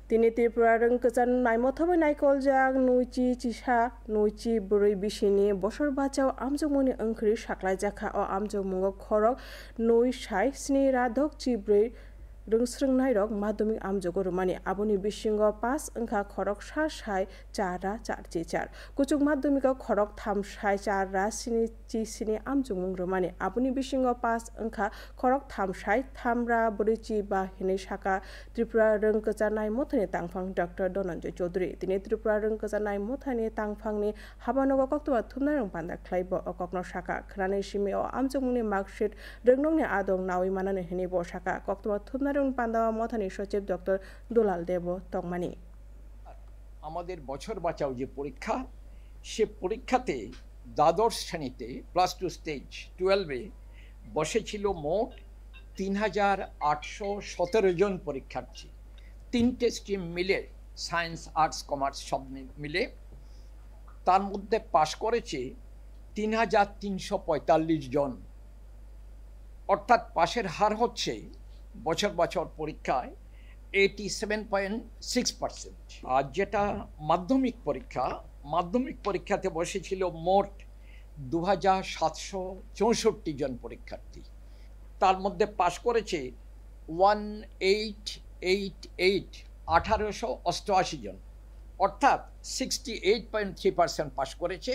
Tini Tripura Rengkesan Naimothabai Naikoljak Nuichi Chisha Nuichi Buri Bishini Bosor Bachao Amjomuni Angkri Saklaijaka o Amjomungo Khorok Nui Shai Sni Radok Chibrei Rungsrungnai rok madhyamik amjogo rwmani aboni bisingo 5 wngkha khorok 7 sai 4 ra 4 chi 4 kuchuk madhyamiko khorok 3 sai 4 ra sini chi sini amjomung rwmani aboni bisingo 5 wngkha khorok 3 sai 3 ra buri chi ba hinui saka Tripura Rengkesanai Mothani tangphang Dr. Dhananjay Chaudhary tini Tripura Rengkesanai Mothani tangphangni habanogo koktwa thumnarung panda khlaibo okokno saka khranai simi o amjomungni marksheet rengnongni adong nawi manani hini bo saka koktwa thumnarung পান্দাওয়া মথানি সচিব doctor দুলাল দেব তকমানি আমাদের বছর বাঁচাও যে পরীক্ষা সে পরীক্ষাতে দ্বাদশ শ্রেণীতে +2 stage 12 এ বসেছিল মোট ৩৮১৭ জন পরীক্ষার্থী তিনটে স্ট্রিম মিলে সায়েন্স আর্টস কমার্স সব মিলে তার মধ্যে পাশ করেছে ৩৩৪৫ জন অর্থাৎ পাশের হার হচ্ছে বছর বছর পরীক্ষায় 87.6%। আর যেটা মাধ্যমিক পরীক্ষাতে বসেছিল মোট ২৭৬৪ জন পরীক্ষার্থী তার মধ্যে পাশ করেছে 1888 জন অর্থাৎ 68.3% পাশ করেছে